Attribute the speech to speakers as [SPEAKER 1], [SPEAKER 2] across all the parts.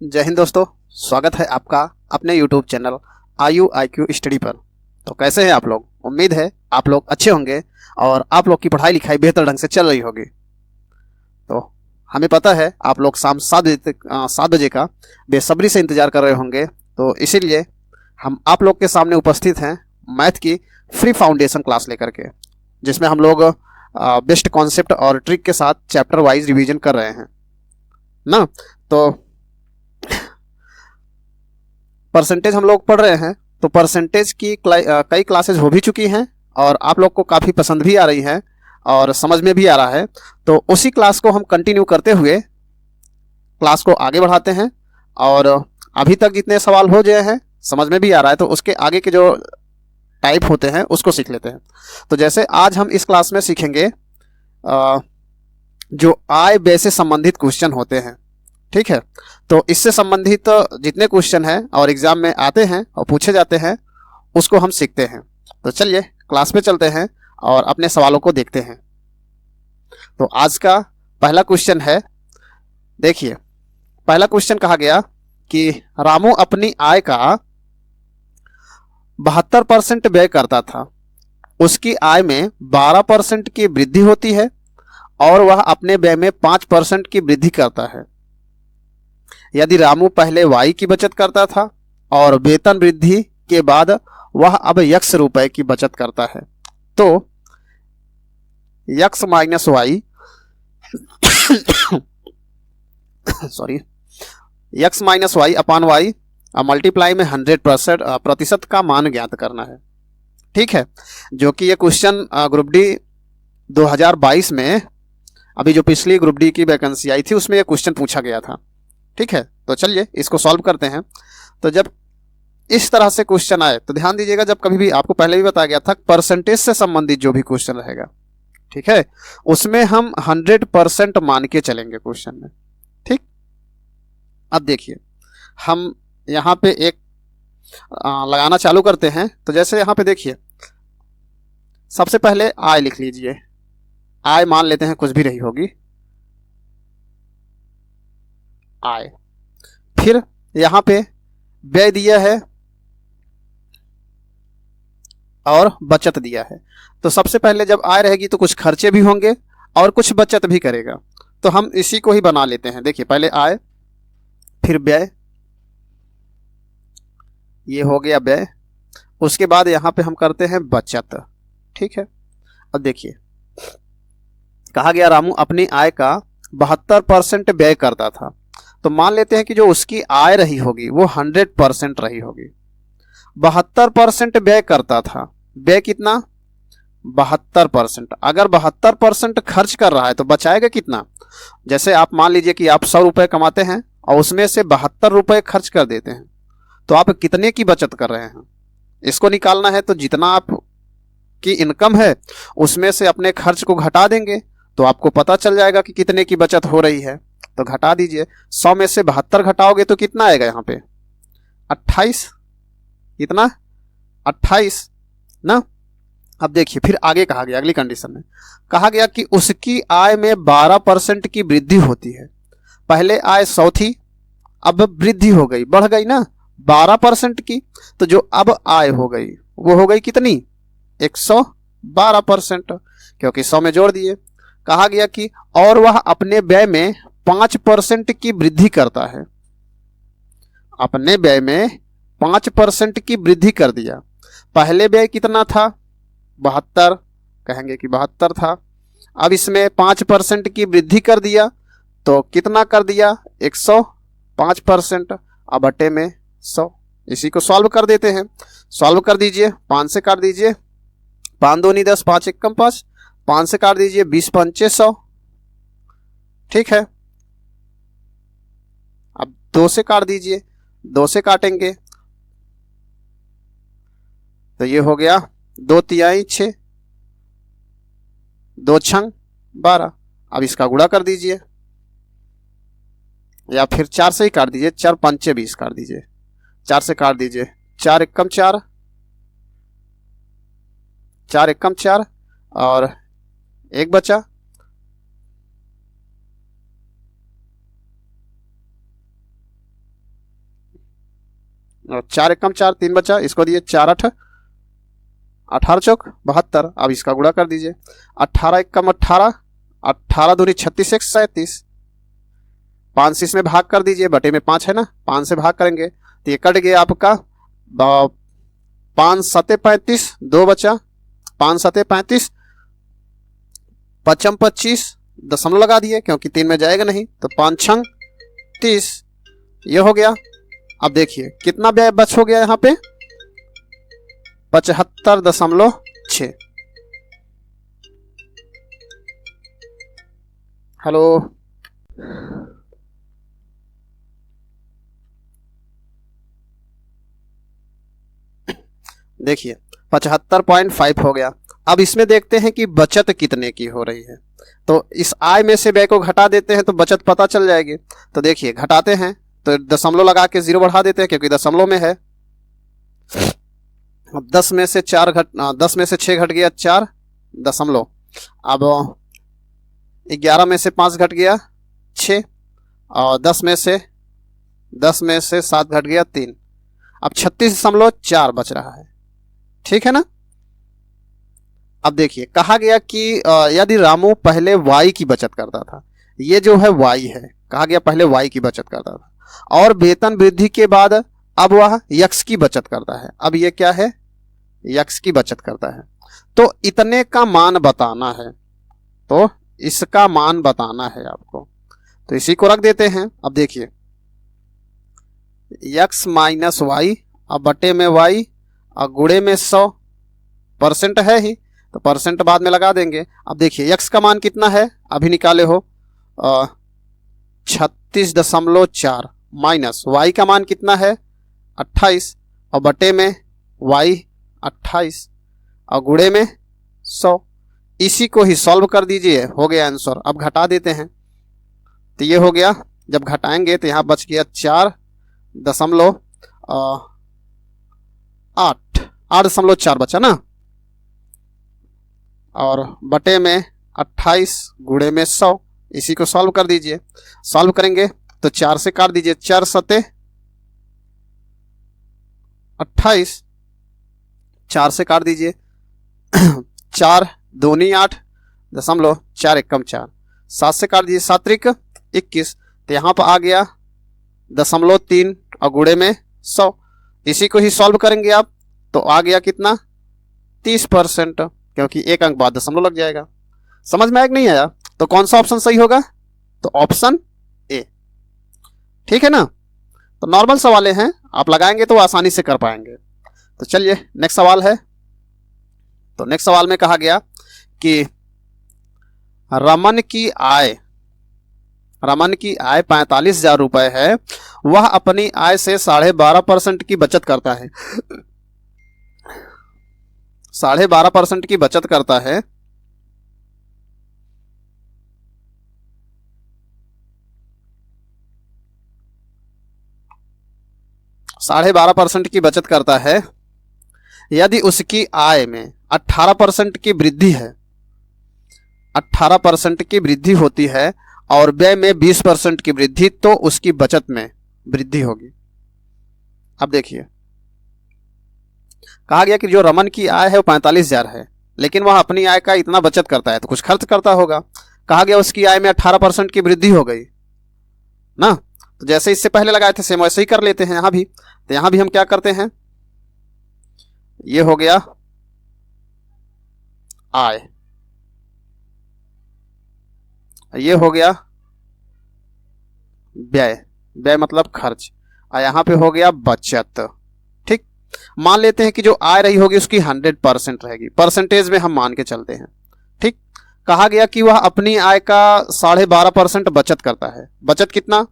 [SPEAKER 1] जय हिंद दोस्तों, स्वागत है आपका अपने YouTube चैनल आयु IQ स्टडी पर। तो कैसे हैं आप लोग? उम्मीद है आप लोग अच्छे होंगे और आप लोग की पढ़ाई लिखाई बेहतर ढंग से चल रही होगी। तो हमें पता है आप लोग शाम 7 बजे का बेसब्री से इंतज़ार कर रहे होंगे। तो इसीलिए हम आप लोग के सामने उपस्थित हैं मैथ की फ्री फाउंडेशन क्लास लेकर के, जिसमें हम लोग बेस्ट कॉन्सेप्ट और ट्रिक के साथ चैप्टर वाइज रिवीजन कर रहे हैं ना। तो परसेंटेज हम लोग पढ़ रहे हैं, तो परसेंटेज की कई क्लासेज हो भी चुकी हैं और आप लोग को काफ़ी पसंद भी आ रही हैं और समझ में भी आ रहा है। तो उसी क्लास को हम कंटिन्यू करते हुए क्लास को आगे बढ़ाते हैं और अभी तक जितने सवाल हो गए हैं समझ में भी आ रहा है, तो उसके आगे के जो टाइप होते हैं उसको सीख लेते हैं। तो जैसे आज हम इस क्लास में सीखेंगे जो आय व्यय से संबंधित क्वेश्चन होते हैं, ठीक है। तो इससे संबंधित जितने क्वेश्चन हैं और एग्जाम में आते हैं और पूछे जाते हैं उसको हम सीखते हैं। तो चलिए क्लास पे चलते हैं और अपने सवालों को देखते हैं। तो आज का पहला क्वेश्चन है, देखिए पहला क्वेश्चन कहा गया कि रामू अपनी आय का 72% व्यय करता था, उसकी आय में 12% की वृद्धि होती है और वह अपने व्यय में 5% की वृद्धि करता है। यदि रामू पहले वाई की बचत करता था और वेतन वृद्धि के बाद वह अब यक्स रुपए की बचत करता है, तो x minus y sorry x minus y upon y multiply में 100% का मान ज्ञात करना है, ठीक है। जो कि ये क्वेश्चन ग्रुप डी 2022 में, अभी जो पिछली ग्रुप डी की वैकेंसी आई थी उसमें ये क्वेश्चन पूछा गया था, ठीक है। तो चलिए इसको सॉल्व करते हैं। तो जब इस तरह से क्वेश्चन आए तो ध्यान दीजिएगा, जब कभी भी आपको पहले भी बताया गया था परसेंटेज से संबंधित जो भी क्वेश्चन रहेगा, ठीक है, उसमें हम 100% मान के चलेंगे क्वेश्चन में, ठीक। अब देखिए हम यहाँ पे एक लगाना चालू करते हैं। तो जैसे यहाँ पे देखिए सबसे पहले आय लिख लीजिए, आय मान लेते हैं कुछ भी रही होगी आय। फिर यहाँ पे व्यय दिया है और बचत दिया है। तो सबसे पहले जब आय रहेगी तो कुछ खर्चे भी होंगे और कुछ बचत भी करेगा, तो हम इसी को ही बना लेते हैं। देखिए पहले आय फिर व्यय, ये हो गया व्यय, उसके बाद यहाँ पे हम करते हैं बचत, ठीक है। अब देखिए कहा गया रामू अपनी आय का 72% व्यय करता था, तो मान लेते हैं कि जो उसकी आय रही होगी वो 100% रही होगी। 72% व्यय करता था, व्यय कितना? 72%। अगर 72% खर्च कर रहा है तो बचाएगा कितना? जैसे आप मान लीजिए कि आप 100 रुपये कमाते हैं और उसमें से 72 रुपये खर्च कर देते हैं, तो आप कितने की बचत कर रहे हैं इसको निकालना है। तो जितना आप की इनकम है उसमें से अपने खर्च को घटा देंगे तो आपको पता चल जाएगा कि कितने की बचत हो रही है। तो घटा दीजिए, 100 में से 72 घटाओगे तो कितना आएगा यहाँ पे? 28। कितना? 28 ना। अब देखिए फिर आगे कहा गया, अगली कंडीशन में कहा गया कि उसकी आय में 12% की वृद्धि होती है। पहले आय 100 थी, अब वृद्धि हो गई, बढ़ गई ना 12% की, तो जो अब आय हो गई वो हो गई कितनी? 112%, क्योंकि 100 में जोड़ दिए। कहा गया कि और वह अपने व्यय में 5% की वृद्धि करता है, अपने व्यय में 5% की वृद्धि कर दिया। पहले व्यय कितना था? 72, कहेंगे कि 72 था, अब इसमें 5% की वृद्धि कर दिया तो कितना कर दिया? 105%, अब बटे में 100। इसी को सॉल्व कर देते हैं। सॉल्व कर दीजिए, 5 से काट दीजिए, 5 दूनी 10, 5 एकम 5, 5 से काट दीजिए 20 पंचे 100, ठीक है। अब 2 से काट दीजिए, 2 से काटेंगे तो ये हो गया 2 तिहाई 6, 2 छंग 12। अब इसका गुणा कर दीजिए या फिर 4 से ही काट दीजिए, 4 पंचे 20 काट दीजिए, 4 से काट दीजिए, 4 एकम 4, 4 एकम 4 और एक बचा, 4 एकम 4, 3 बचा, इसको दिए 4 8, 18 चौक 72। अब इसका गुणा कर दीजिए, 18 एकम 18, 18 दूनी 36 एक 37, 5 से इसमें भाग कर दीजिए, बटे में 5 है ना, 5 से भाग करेंगे तो ये कट गया आपका 5 7 35, 2 बचा, 5 7 35, 5 25, दशमलव लगा दिए क्योंकि 3 में जाएगा नहीं, तो 5 6 30, ये हो गया। अब देखिए कितना व्यय बच हो गया यहाँ पे, 75.6। हेलो, देखिए 75.5 हो गया। अब इसमें देखते हैं कि बचत कितने की हो रही है, तो इस आय में से व्यय को घटा देते हैं तो बचत पता चल जाएगी। तो देखिए घटाते हैं तो दशमलव लगा के 0 बढ़ा देते हैं क्योंकि दशमलव में है। अब 10 में से 6 घट गया 4 दशमलव, अब 11 में से 5 घट गया 6, और 10 में से 7 घट गया 3, अब 36.4 बच रहा है। ठीक है ना। अब देखिए कहा गया कि यदि रामू पहले y की बचत करता था, ये जो है y है, कहा गया पहले y की बचत करता था और वेतन वृद्धि के बाद अब वह x की बचत करता है। अब ये क्या है, x की बचत करता है, तो इतने का मान बताना है, तो इसका मान बताना है आपको, तो इसी को रख देते हैं। अब देखिए x माइनस वाई, अब बटे में y और गुणे में 100, परसेंट है ही तो परसेंट बाद में लगा देंगे। अब देखिए x का मान कितना है, अभी निकाले हो 36.4, माइनस y का मान कितना है 28, और बटे में y 28 और गुणे में 100, इसी को ही सॉल्व कर दीजिए, हो गया आंसर। अब घटा देते हैं तो ये हो गया, जब घटाएंगे तो यहाँ बच गया 8.4 बचा ना, और बटे में 28 गुणे में 100, इसी को सॉल्व कर दीजिए। सॉल्व करेंगे तो 4 से काट दीजिए, 4 सते 28, 4 से काट दीजिए 4 दूनी 8 दशमलव 4 एकम 4, 7 से काट दीजिए 7 त्रिक 21, तो यहाँ पर आ गया 0.3 और गुणे में 100, इसी को ही सॉल्व करेंगे आप तो आ गया कितना 30%, क्योंकि एक अंक बाद दशमलव लग जाएगा। समझ में आया कि नहीं आया, तो कौन सा ऑप्शन सही होगा, तो ऑप्शन ए। ठीक है ना। तो नॉर्मल सवाल हैं, आप लगाएंगे तो आसानी से कर पाएंगे। तो चलिए नेक्स्ट सवाल है। तो नेक्स्ट सवाल में कहा गया कि रमन की आय 45,000 रुपए है, वह अपनी आय से 12.5% की बचत करता है। 12.5% की बचत करता है, की बचत करता है। यदि उसकी आय में 18% की वृद्धि है, 18% की वृद्धि होती है और व्यय में 20% की वृद्धि, तो उसकी बचत में वृद्धि होगी। अब देखिए कहा गया कि जो रमन की आय है वो 45,000 है, लेकिन वह अपनी आय का इतना बचत करता है तो कुछ खर्च करता होगा। कहा गया उसकी आय में 18% की वृद्धि हो गई ना, तो जैसे इससे पहले लगाए थे सेम वैसे ही कर लेते हैं यहाँ भी। तो यहाँ भी हम क्या करते हैं, ये हो गया आय, ये हो गया व्यय, व्यय मतलब खर्च, और यहाँ पे हो गया बचत। ठीक, मान लेते हैं कि जो आय रही होगी उसकी 100% रहेगी, परसेंटेज में हम मान के चलते हैं। ठीक, कहा गया कि वह अपनी आय का 12.5% बचत करता है। बचत कितना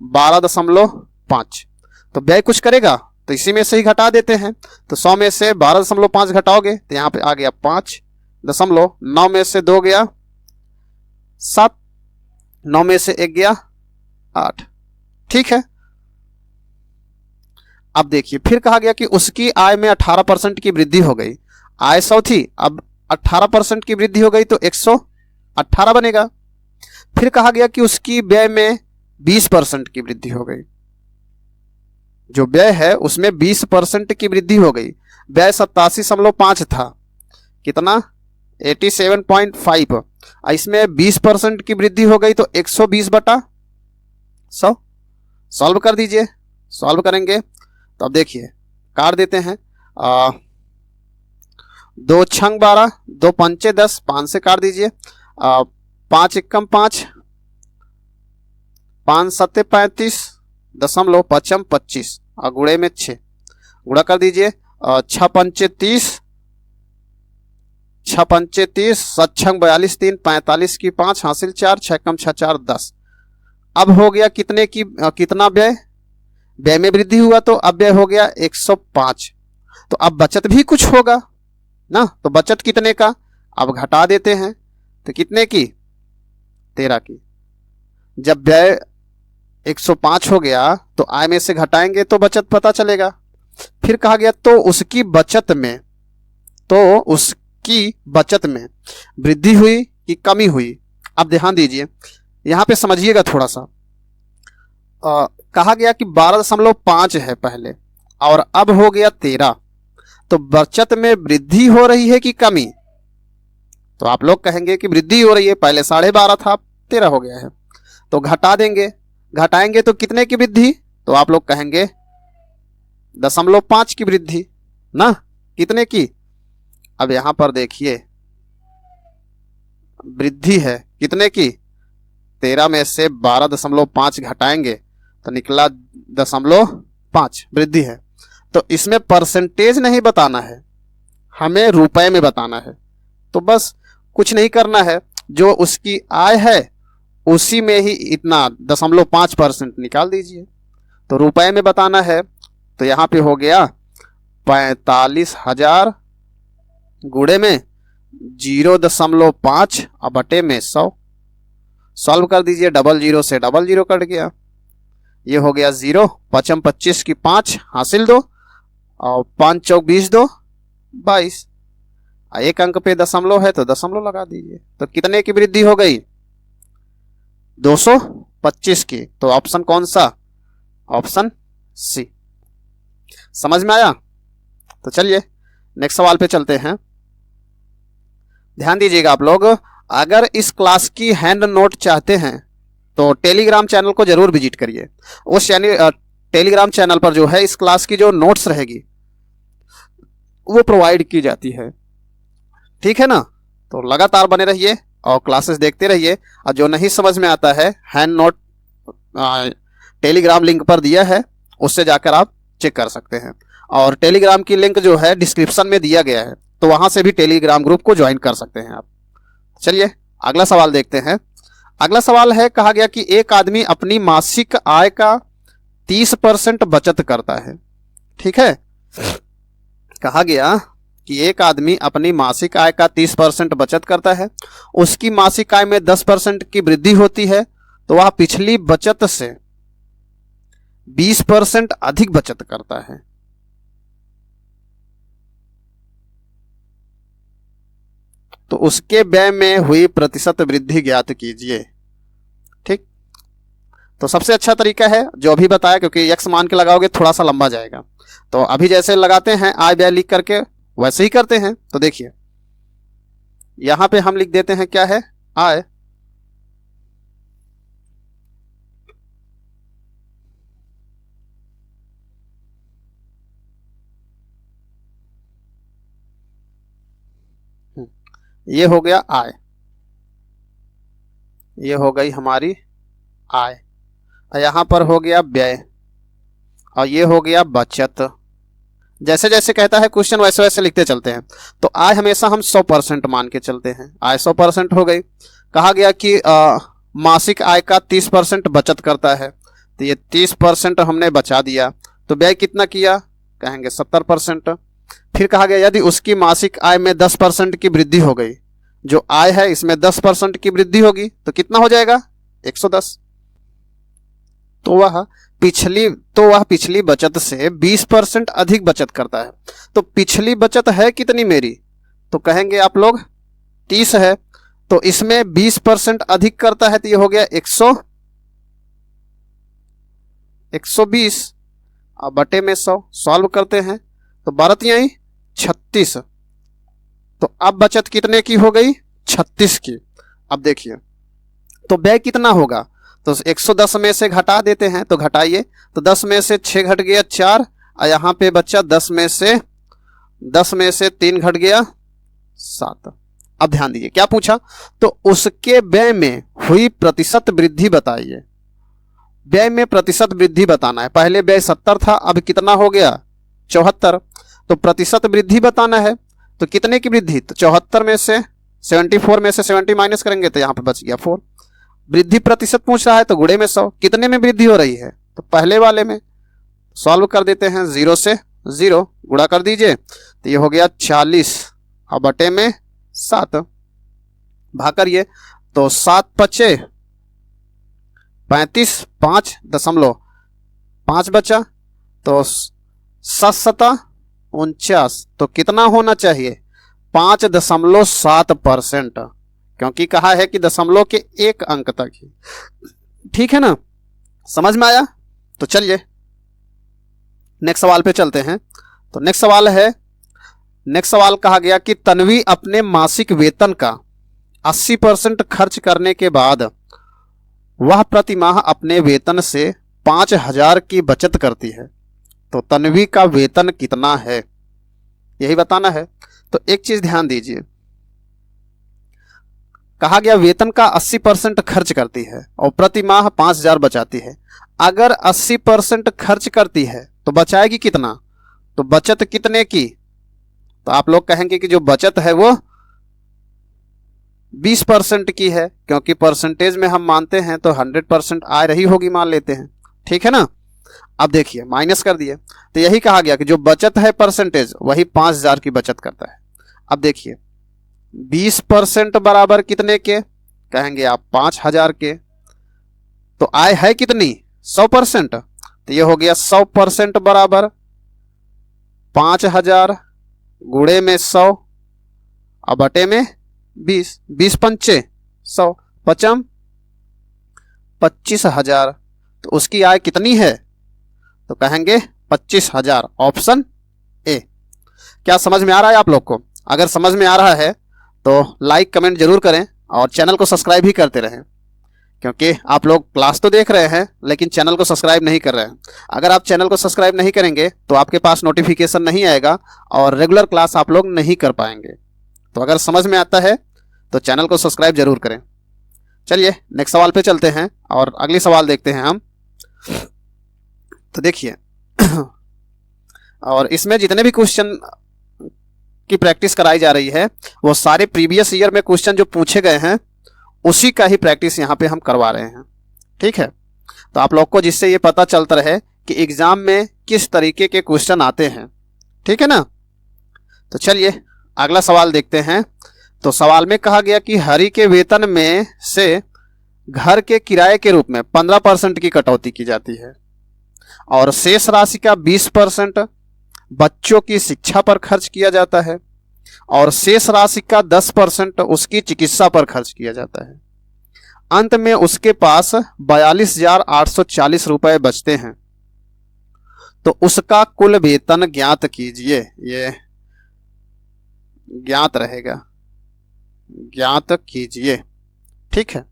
[SPEAKER 1] 12.5, तो व्यय कुछ करेगा तो इसी में से ही घटा देते हैं। तो 100 में से 12.5 घटाओगे तो यहाँ पे आ गया 5.9 में से 2 गया 7, 9 में से 1 गया 8। ठीक है। अब देखिए फिर कहा गया कि उसकी आय में 18% की वृद्धि हो गई। आय 100 थी, अब 18% की वृद्धि हो गई तो 118 बनेगा। फिर कहा गया कि उसकी व्यय में 20% की वृद्धि हो गई। जो व्यय है उसमें 20% की वृद्धि हो गई। व्यय 87.5 था, कितना 87.5, इसमें 20% की वृद्धि हो गई तो 120/100। सॉल्व कर दीजिए। सॉल्व करेंगे तो अब देखिए काट देते हैं। 2 छंग 12, 2 पंचे 10, 5 से काट दीजिए। 5 एकम 5, 5 सत्ते 35, दशमलव पचम 25 और गुणे में 6 गुणा कर दीजिए। 6 पंचे 30, 6 पंचे 30, 7 छंग 42, 3 45 की 5 हासिल 4, 6 कम 6 4 10। अब हो गया कितने की कितना व्यय, व्यय में वृद्धि हुआ तो अब व्यय हो गया 105। तो अब बचत भी कुछ होगा ना, तो बचत कितने का अब घटा देते हैं, तो कितने की 13 की। जब व्यय 105 हो गया तो आय में से घटाएंगे तो बचत पता चलेगा। फिर कहा गया तो उसकी बचत में वृद्धि हुई कि कमी हुई। अब ध्यान दीजिए यहां पे समझिएगा थोड़ा सा। कहा गया कि 12.5 है पहले और अब हो गया 13, तो बचत में वृद्धि हो रही है कि कमी, तो आप लोग कहेंगे कि वृद्धि हो रही है, पहले 12.5 था 13 हो गया है, तो घटा देंगे। घटाएंगे तो कितने की वृद्धि, तो आप लोग कहेंगे 0.5 की वृद्धि ना, कितने की। अब यहां पर देखिए वृद्धि है कितने की, 13 में से 12.5 घटाएंगे तो निकला 0.5 वृद्धि है। तो इसमें परसेंटेज नहीं बताना है, हमें रुपए में बताना है। तो बस कुछ नहीं करना है, जो उसकी आय है उसी में ही इतना 0.5% निकाल दीजिए। तो रुपए में बताना है तो यहाँ पे हो गया 45,000 गुणे में 0.5 और बटे में 100। सॉल्व कर दीजिए, 00 से 00 कट गया, ये हो गया 0। 5 25 की 5 हासिल 2 और 5 चौक 20 2 22। एक अंक पे दशमलव है तो दशमलव लगा दीजिए। तो कितने की वृद्धि हो गई, 225 की। तो ऑप्शन कौन सा, ऑप्शन सी। समझ में आया। तो चलिए नेक्स्ट सवाल पे चलते हैं। ध्यान दीजिएगा आप लोग, अगर इस क्लास की हैंड नोट चाहते हैं तो टेलीग्राम चैनल को जरूर विजिट करिए। उस टेलीग्राम चैनल पर जो है इस क्लास की जो नोट्स रहेगी वो प्रोवाइड की जाती है, ठीक है ना। तो लगातार बने रहिए और क्लासेस देखते रहिए। और जो नहीं समझ में आता है हैंड नोट टेलीग्राम लिंक पर दिया है, उससे जाकर आप चेक कर सकते हैं। और टेलीग्राम की लिंक जो है डिस्क्रिप्शन में दिया गया है, तो वहां से भी टेलीग्राम ग्रुप को ज्वाइन कर सकते हैं आप। चलिए अगला सवाल देखते हैं। अगला सवाल है, कहा गया कि एक आदमी अपनी मासिक आय का 30% बचत करता है, ठीक है। कहा गया कि एक आदमी अपनी मासिक आय का 30% बचत करता है, उसकी मासिक आय में 10% की वृद्धि होती है, तो वह पिछली बचत से 20% अधिक बचत करता है। तो उसके व्यय में हुई प्रतिशत वृद्धि ज्ञात कीजिए, ठीक। तो सबसे अच्छा तरीका है जो अभी बताया, क्योंकि x मान के लगाओगे थोड़ा सा लंबा जाएगा, तो अभी जैसे लगाते हैं आय व्यय लिख करके वैसे ही करते हैं। तो देखिए यहां पे हम लिख देते हैं क्या है, आय ये हो गया आय, ये हो गई हमारी आय, यहां पर हो गया व्यय और ये हो गया बचत। जैसे जैसे कहता है क्वेश्चन वैसे वैसे लिखते चलते हैं। तो आय हमेशा हम 100% मान के चलते हैं, आय 100% हो गई। कहा गया कि मासिक आय का 30% बचत करता है, तो ये 30% हमने बचा दिया। तो व्यय कितना किया, कहेंगे 70%। फिर कहा गया यदि उसकी मासिक आय में 10% की वृद्धि हो गई, जो आय है इसमें 10% की वृद्धि होगी तो कितना हो जाएगा 110। तो वह पिछली बचत से 20% अधिक बचत करता है। तो पिछली बचत है कितनी मेरी, तो कहेंगे आप लोग 30 है, तो इसमें 20% अधिक करता है, तो ये हो गया 120 अब बटे में 100 सॉल्व करते हैं तो 12 यही 36। तो अब बचत कितने की हो गई? 36 की। अब देखिए तो व्यय कितना होगा? तो 110 में से घटा देते हैं, तो घटाइए, तो 10 में से 6 घट गया 4, और यहाँ पे बच्चा 10 में से 3 घट गया 7। अब ध्यान दीजिए क्या पूछा, तो उसके व्यय में हुई प्रतिशत वृद्धि बताइए। व्यय में प्रतिशत वृद्धि बताना है। पहले व्यय 70 था, अब कितना हो गया? 74। तो प्रतिशत वृद्धि बताना है, तो कितने की वृद्धि? तो 74 में से 74 में से 70 माइनस करेंगे तो यहाँ पे बच गया 4। वृद्धि प्रतिशत पूछ रहा है तो गुणे में 100। कितने में वृद्धि हो रही है? तो पहले वाले में। सॉल्व कर देते हैं, 0 से 0 गुणा कर दीजिए, तो ये हो गया 40 और बटे में 7 भाग करिए, तो 7 पचे 35, 5.5 बचा, तो 7 49। तो कितना होना चाहिए? 5.7%, क्योंकि कहा है कि दशमलव के 1 अंक तक ही। ठीक है ना, समझ में आया? तो चलिए नेक्स्ट सवाल पे चलते हैं। तो नेक्स्ट सवाल कहा गया कि तन्वी अपने मासिक वेतन का 80% खर्च करने के बाद वह प्रति माह अपने वेतन से 5,000 की बचत करती है। तो तन्वी का वेतन कितना है, यही बताना है। तो एक चीज ध्यान दीजिए, कहा गया वेतन का 80% खर्च करती है और प्रति माह 5,000 बचाती है। अगर 80% खर्च करती है तो बचाएगी कितना? तो बचत कितने की? तो आप लोग कहेंगे कि जो बचत है वो 20% की है, क्योंकि परसेंटेज में हम मानते हैं तो 100% आ रही होगी, मान लेते हैं। ठीक है ना। अब देखिए माइनस कर दिए, तो यही कहा गया कि जो बचत है परसेंटेज वही 5,000 की बचत करता है। अब देखिए 20% बराबर कितने के? कहेंगे आप 5,000 के। तो आय है कितनी? 100%। तो ये हो गया 100% बराबर 5,000 गुणे में 100 और बटे में 20। 20 पंचे 100, पचम 25,000। तो उसकी आय कितनी है? तो कहेंगे 25,000, ऑप्शन ए। क्या समझ में आ रहा है आप लोग को? अगर समझ में आ रहा है तो लाइक कमेंट जरूर करें और चैनल को सब्सक्राइब भी करते रहें, क्योंकि आप लोग क्लास तो देख रहे हैं लेकिन चैनल को सब्सक्राइब नहीं कर रहे हैं। अगर आप चैनल को सब्सक्राइब नहीं करेंगे तो आपके पास नोटिफिकेशन नहीं आएगा और रेगुलर क्लास आप लोग नहीं कर पाएंगे। तो अगर समझ में आता है तो चैनल को सब्सक्राइब जरूर करें। चलिए नेक्स्ट सवाल पे चलते हैं और अगली सवाल देखते हैं हम। तो देखिए और इसमें जितने भी क्वेश्चन की प्रैक्टिस कराई जा रही है वो सारे प्रीवियस ईयर में क्वेश्चन जो पूछे गए हैं उसी का ही प्रैक्टिस यहाँ पे हम करवा रहे हैं। ठीक है, तो आप लोग को जिससे ये पता चलता रहे कि एग्जाम में किस तरीके के क्वेश्चन आते हैं। ठीक है ना। तो चलिए अगला सवाल देखते हैं। तो सवाल में कहा गया कि हरि के वेतन में से घर के किराए के रूप में 15% की कटौती की जाती है और शेष राशि का 20% बच्चों की शिक्षा पर खर्च किया जाता है और शेष राशि का 10% उसकी चिकित्सा पर खर्च किया जाता है। अंत में उसके पास 42,840 रुपए बचते हैं। तो उसका कुल वेतन ज्ञात कीजिए। ये ज्ञात रहेगा, ज्ञात कीजिए। ठीक है,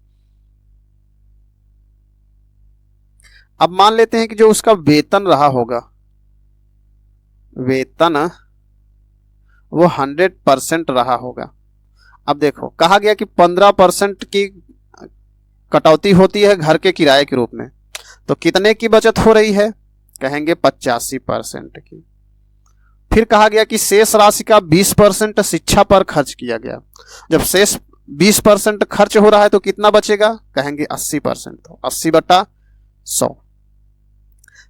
[SPEAKER 1] अब मान लेते हैं कि जो उसका वेतन रहा होगा, वेतन वो 100% रहा होगा। अब देखो कहा गया कि 15% की कटौती होती है घर के किराए के रूप में, तो कितने की बचत हो रही है? कहेंगे 85% की। फिर कहा गया कि शेष राशि का 20% शिक्षा पर खर्च किया गया। जब शेष 20% खर्च हो रहा है तो कितना बचेगा? कहेंगे 80%, तो 80/100।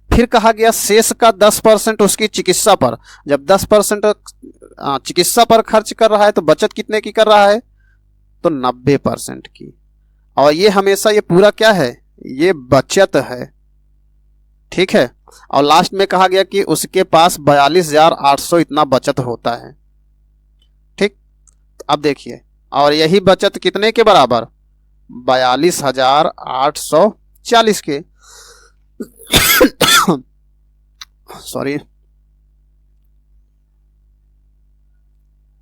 [SPEAKER 1] फिर कहा गया शेष का 10% उसकी चिकित्सा पर। जब 10% चिकित्सा पर खर्च कर रहा है तो बचत कितने की कर रहा है? तो 90% की। और ये हमेशा ये पूरा क्या है? ये बचत है। ठीक है, और लास्ट में कहा गया कि उसके पास 42,800 इतना बचत होता है। ठीक, अब देखिए, और यही बचत कितने के बराबर? 42,840 के। सॉरी,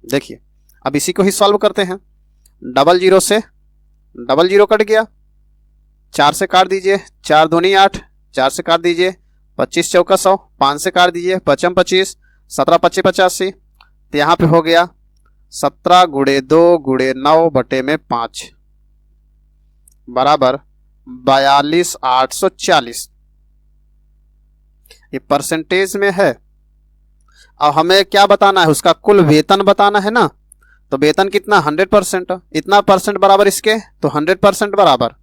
[SPEAKER 1] देखिए अब इसी को ही सॉल्व करते हैं। डबल जीरो से डबल जीरो कट गया, 4 से काट दीजिए, 4 दूनी 8, 4 से काट दीजिए, 25 चौका 100, 5 से काट दीजिए, 55 25, 17 25 85। तो यहाँ पे हो गया 17 गुणे 2 गुणे 9 बटे में 5 बराबर 42,840। ये परसेंटेज में है। अब हमें क्या बताना है, उसका कुल वेतन बताना है ना। तो वेतन कितना, 100%, इतना परसेंट बराबर इसके, तो 100% बराबर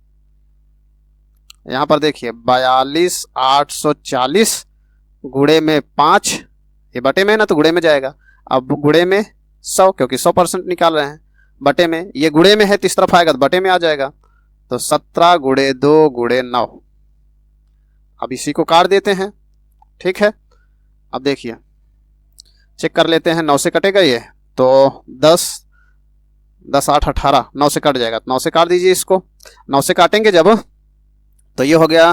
[SPEAKER 1] यहां पर देखिए 42,840 गुणे में 5, ये बटे में है ना तो गुणे में जाएगा। अब गुणे में 100, क्योंकि 100% निकाल रहे हैं, बटे में, ये गुणे में है तो इस तरफ आएगा तो बटे में आ जाएगा। तो 17 गुणे 2 गुणे 9। अब इसी को काट देते हैं, ठीक है। अब देखिए चेक कर लेते हैं, 9 से कटेगा ये, तो 10 10 8 18, 9 से कट जाएगा, 9 से काट दीजिए इसको। 9 से काटेंगे जब तो ये हो गया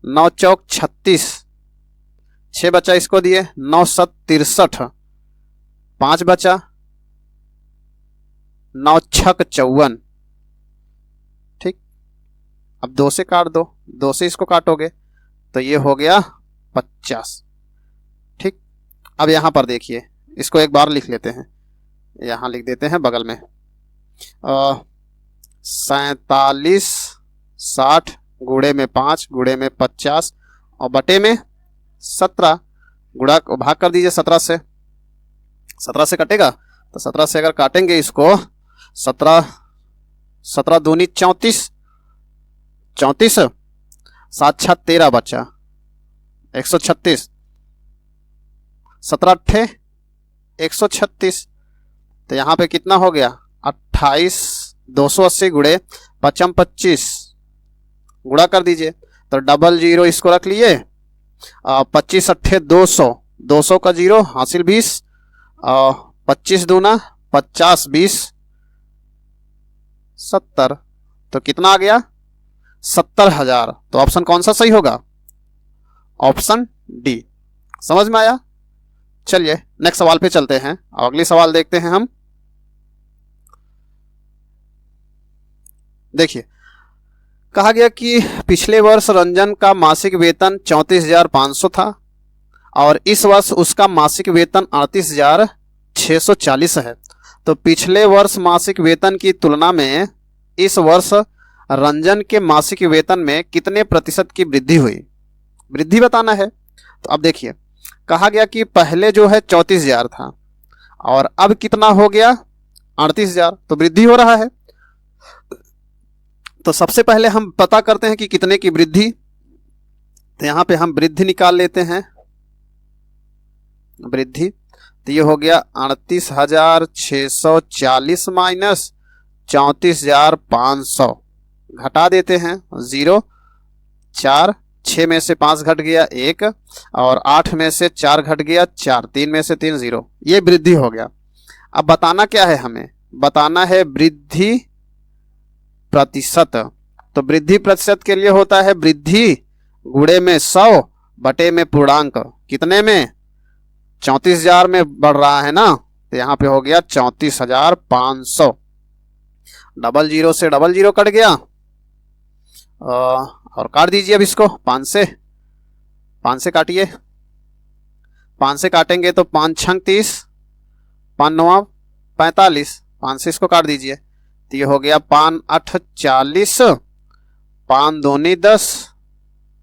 [SPEAKER 1] 9 चौक 36, 6 बचा इसको दिए, 9 7 63, 5 बचा, 9 छक 54, ठीक। अब 2 से काट दो, 2 से इसको काटोगे तो ये हो गया 50, ठीक। अब यहां पर देखिए, इसको एक बार लिख लेते हैं, यहां लिख देते हैं बगल में 47 60 गुणे में 5 गुणे में 50 और बटे में 17, गुणा भाग कर दीजिए 17 से, 17 से कटेगा तो 17 से अगर काटेंगे इसको, 17 दूनी 34, 34 7 6 13 बचा 136, 17 अट्ठे 136। तो यहाँ पे कितना हो गया 28, 280 गुणे 55 25, गुणा कर दीजिए तो डबल जीरो इसको रख लिए, 25 अट्ठे 200, 200 का जीरो हासिल 20, 25 दूना 50 20 70, तो कितना आ गया 70,000। तो ऑप्शन कौन सा सही होगा, ऑप्शन डी। समझ में आया। चलिए नेक्स्ट सवाल पे चलते हैं, अगली सवाल देखते हैं हम। देखिए कहा गया कि पिछले वर्ष रंजन का मासिक वेतन 34,500 था और इस वर्ष उसका मासिक वेतन 38,640 है। तो पिछले वर्ष मासिक वेतन की तुलना में इस वर्ष रंजन के मासिक वेतन में कितने प्रतिशत की वृद्धि हुई, वृद्धि बताना है। तो अब देखिए कहा गया कि पहले जो है 34,000 था और अब कितना हो गया 38,000, तो वृद्धि हो रहा है। तो सबसे पहले हम पता करते हैं कि कितने की वृद्धि। तो यहां पे हम वृद्धि निकाल लेते हैं, वृद्धि तो ये हो गया 38,640 माइनस 34,500, घटा देते हैं 0 4, 6 में से 5 घट गया 1 और 8 में से 4 घट गया 4, 3 में से 3 0, ये वृद्धि हो गया। अब बताना क्या है, हमें बताना है वृद्धि प्रतिशत। तो वृद्धि प्रतिशत के लिए होता है वृद्धि गुणे में 100 बटे में पूर्णांक, कितने में 34,000 में बढ़ रहा है ना, तो यहाँ पे हो गया 34,500। डबल जीरो से डबल जीरो कट गया और काट दीजिए अब इसको 5 से काटिए, 5 से काटेंगे तो 5 छंग 30, 5 9 45, 5 से इसको काट दीजिए तो ये हो गया 5 8 40, 5 दूनी 10,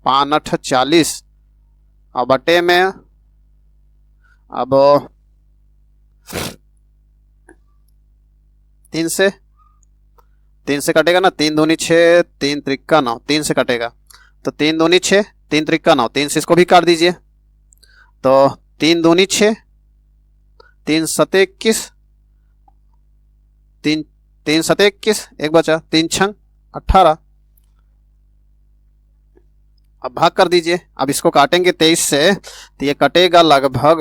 [SPEAKER 1] 5 8 40 और बटे में अब 3 से कटेगा ना, 3 दूनी 6, 3 त्रिक्का 9, 3 से कटेगा तो 3 दूनी 6, 3 त्रिक्का 9, 3 से इसको भी काट दीजिए तो 3 दूनी 6, 3 सते 21, 3 सते 21, एक बचा, 3 छंग 18। अब भाग कर दीजिए, अब इसको काटेंगे 23 से तो ये कटेगा लगभग,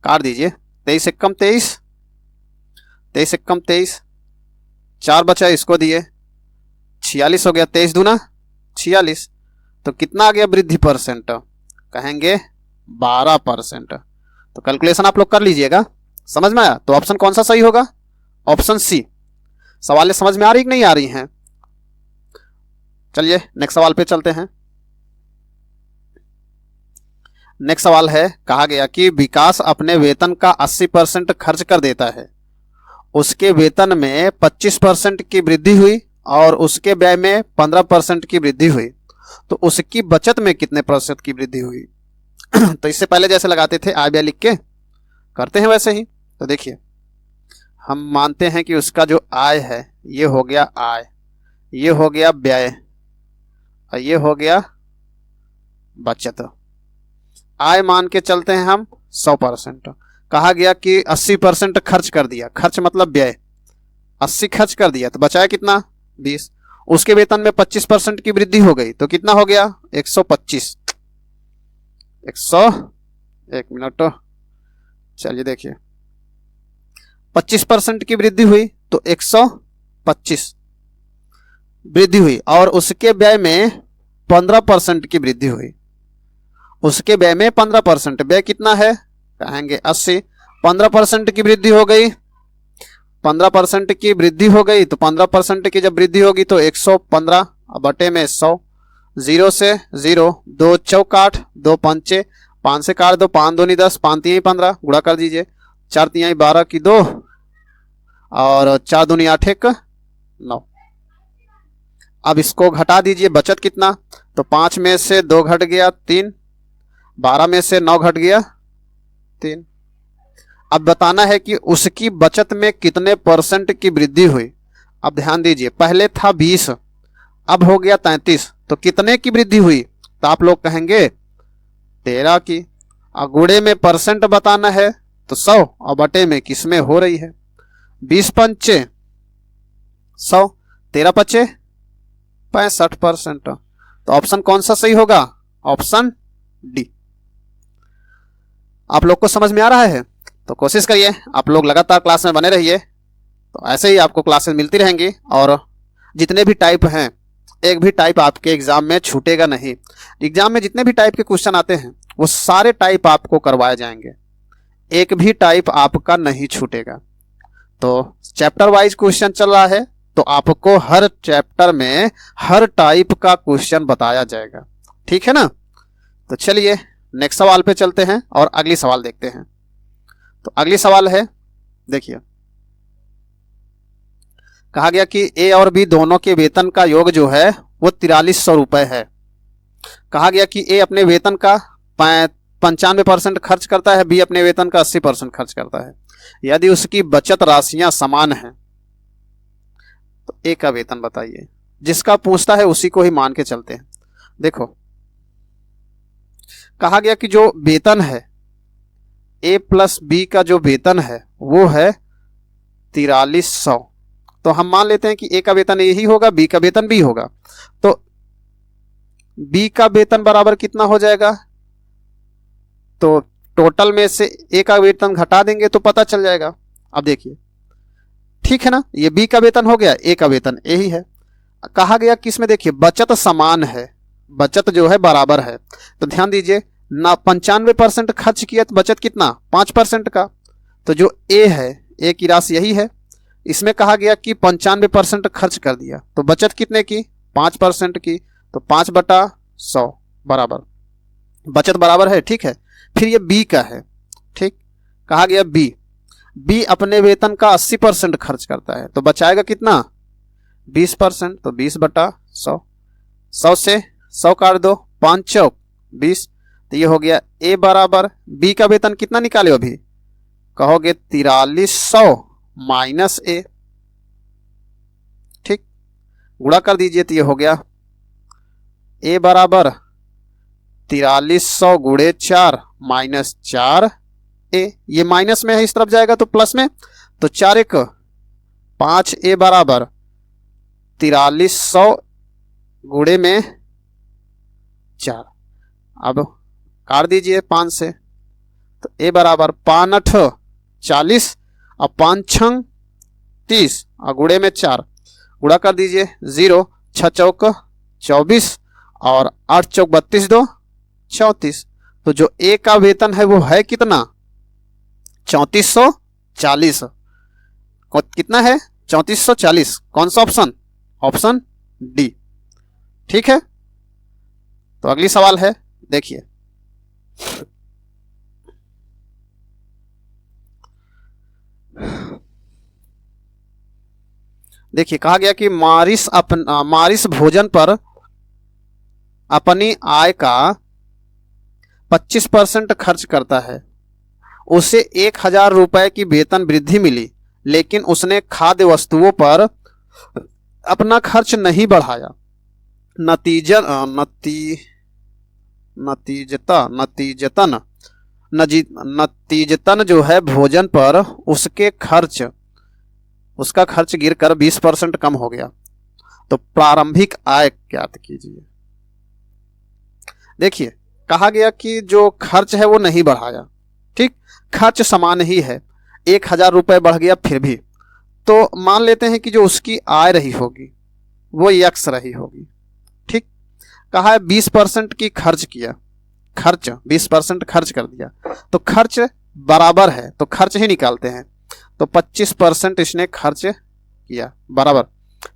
[SPEAKER 1] काट दीजिए 23 से कम 23, 23 से कम 23, 4 बचा इसको दिए 46 हो गया, 23 दूना 46, तो कितना आ गया वृद्धि परसेंट, कहेंगे 12%। तो कैलकुलेशन आप लोग कर लीजिएगा, समझ में आया? तो ऑप्शन कौन सा सही होगा? Option C. सवालें समझ में आ रही कि नहीं आ रही हैं? चलिए नेक्स्ट सवाल पे चलते हैं। नेक्स्ट सवाल है, कहा गया कि विकास अपने वेतन का 80% खर्च कर देता है, उसके वेतन में 25% की वृद्धि हुई और उसके व्यय में 15% की वृद्धि हुई, तो उसकी बचत में कितने प्रतिशत की वृद्धि हुई? तो इससे पहले जैसे लगाते थे आय व्यय लिख के, करते हैं वैसे ही। तो देखिए, हम मानते हैं कि उसका जो आय है ये हो गया आय, ये हो गया व्यय और ये हो गया बचत। आय मान के चलते हैं हम 100%। कहा गया कि 80% खर्च कर दिया, खर्च मतलब व्यय, 80 खर्च कर दिया तो बचाया कितना? 20। उसके वेतन में 25% की वृद्धि हो गई तो कितना हो गया? 125। 1 मिनट, चलिए देखिए, 25% की वृद्धि हुई तो 125 वृद्धि हुई और उसके व्यय में 15% की वृद्धि हुई, उसके व्यय में 15%, व्यय कितना है? कहेंगे 80। 15% की वृद्धि हो गई, 15% की वृद्धि हो गई तो 15% की जब वृद्धि होगी तो 115 बटे में 100, 0 से 0, 2 चौक 8, 2 पंचे, 5 से काट दो, 5 दूनी 10, 5 तिहाई 15, गुणा कर दीजिए, 4 तिहाई 12 की 2 और 4 दूनी 8 1 9। अब इसको घटा दीजिए, बचत कितना? तो 5 में से 2 घट गया 3, 12 में से 9 घट गया 3। अब बताना है कि उसकी बचत में कितने परसेंट की वृद्धि हुई। अब ध्यान दीजिए, पहले था 20, अब हो गया 33, तो कितने की वृद्धि हुई? तो आप लोग कहेंगे 13 की। और गुणे में परसेंट बताना है तो 100 और बटे में किसमें हो रही है? 20 पंचे 100, 13 पचे 65%। तो ऑप्शन कौन सा सही होगा? Option D. आप लोग को समझ में आ रहा है? तो कोशिश करिए, आप लोग लगातार क्लास में बने रहिए, तो ऐसे ही आपको क्लासेस मिलती रहेंगी और जितने भी टाइप हैं, एक भी टाइप आपके एग्जाम में छूटेगा नहीं। एग्जाम में जितने भी टाइप के क्वेश्चन आते हैं वो सारे टाइप आपको करवाए जाएंगे, एक भी टाइप आपका नहीं छूटेगा। तो चैप्टर वाइज क्वेश्चन चल रहा है, तो आपको हर चैप्टर में हर टाइप का क्वेश्चन बताया जाएगा, ठीक है ना? तो चलिए नेक्स्ट सवाल पे चलते हैं और अगली सवाल देखते हैं। तो अगली सवाल है, देखिए, कहा गया कि ए और बी दोनों के वेतन का योग जो है वो 4300 रुपए है। कहा गया कि ए अपने वेतन का 95% खर्च करता है, बी अपने वेतन का 80% खर्च करता है। यदि उसकी बचत राशियां समान हैं तो ए का वेतन बताइए। जिसका पूछता है उसी को ही मान के चलते हैं। देखो, कहा गया कि जो वेतन है ए प्लस बी का जो वेतन है वो है 4300, तो हम मान लेते हैं कि ए का वेतन यही होगा, बी का वेतन बी होगा, तो बी का वेतन बराबर कितना हो जाएगा? तो टोटल में से ए का वेतन घटा देंगे तो पता चल जाएगा। अब देखिए, ठीक है ना, ये बी का वेतन हो गया, ए का वेतन यही है। कहा गया कि इसमें देखिए बचत समान है, बचत जो है बराबर है, तो ध्यान दीजिए ना, 95% खर्च किया तो बचत कितना? 5% का। तो जो ए है, ए की राशि यही है, इसमें कहा गया कि 95% खर्च कर दिया तो बचत कितने की? 5% की, तो 5/100 बराबर, बचत बराबर है, ठीक है। फिर ये बी का है, ठीक, कहा गया बी अपने वेतन का 80% खर्च करता है तो बचाएगा कितना? 20%, तो 20/100, 100 से 100 काट दो, 5 चौक 20, तो ये हो गया ए बराबर, बी का वेतन कितना निकाले अभी? कहोगे 4300 माइनस ए, ठीक, गुणा कर दीजिए तो ये हो गया ए बराबर 4300 गुणे 4 माइनस 4 ए, ये माइनस में है, इस तरफ जाएगा तो प्लस में, तो 4 1 5 ए बराबर 4300 गुणे में 4। अब काट दीजिए 5 से, तो ए बराबर 5 8 40 और 5 6 30 और गुणे में 4, गुणा कर दीजिए 0, 6 चौक 24 और 8 चौक 32 2 34। तो जो ए का वेतन है वो है कितना? 3440। कितना है? 3440। कौन सा ऑप्शन? Option D. ठीक है, तो अगली सवाल है, देखिए। देखिए कहा गया कि मारिस भोजन पर अपनी आय का 25% खर्च करता है। उसे 1000 रुपए की वेतन वृद्धि मिली, लेकिन उसने खाद्य वस्तुओं पर अपना खर्च नहीं बढ़ाया। नतीजतन जो है भोजन पर उसका खर्च गिरकर 20% कम हो गया। तो प्रारंभिक आय ज्ञात कीजिए। देखिए कहा गया कि जो खर्च है वो नहीं बढ़ाया, ठीक, खर्च समान ही है, 1000 रुपए बढ़ गया फिर भी, तो मान लेते हैं कि जो उसकी आय रही होगी वो यक्स रही होगी। ठीक, कहा है 20% की खर्च किया, 20% खर्च कर दिया, तो खर्च बराबर है, तो खर्च ही निकालते हैं। तो 25% इसने खर्च किया बराबर।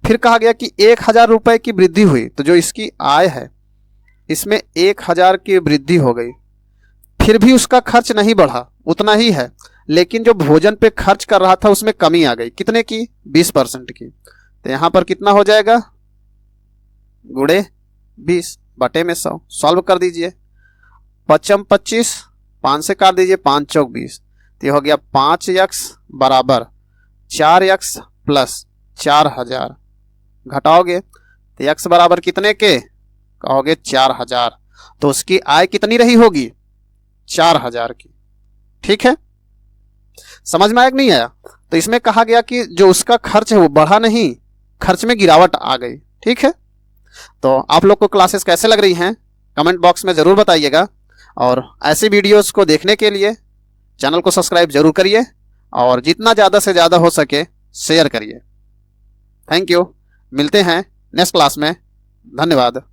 [SPEAKER 1] फिर कहा गया कि 1000 रुपए की वृद्धि हुई, तो जो इसकी आय है इसमें 1000 की वृद्धि हो गई, फिर भी उसका खर्च नहीं बढ़ा, उतना ही है, लेकिन जो भोजन पे खर्च कर रहा था उसमें कमी आ गई। कितने की? 20% की। तो यहां पर कितना हो जाएगा? गुणे 20 बटे में 100। सॉल्व कर दीजिए। 5 25, 5 से काट दीजिए, 5 चौक 20। तो हो गया 5x बराबर 4x प्लस 4000। घटाओगे तो x बराबर कितने के? कहोगे 4000। तो उसकी आय कितनी रही होगी? 4000 की। ठीक है, समझ में आया कि नहीं आया? तो इसमें कहा गया कि जो उसका खर्च है वो बढ़ा नहीं, खर्च में गिरावट आ गई। ठीक है, तो आप लोग को क्लासेस कैसे लग रही हैं कमेंट बॉक्स में ज़रूर बताइएगा, और ऐसी वीडियोस को देखने के लिए चैनल को सब्सक्राइब जरूर करिए और जितना ज़्यादा से ज़्यादा हो सके शेयर करिए। थैंक यू, मिलते हैं नेक्स्ट क्लास में। धन्यवाद।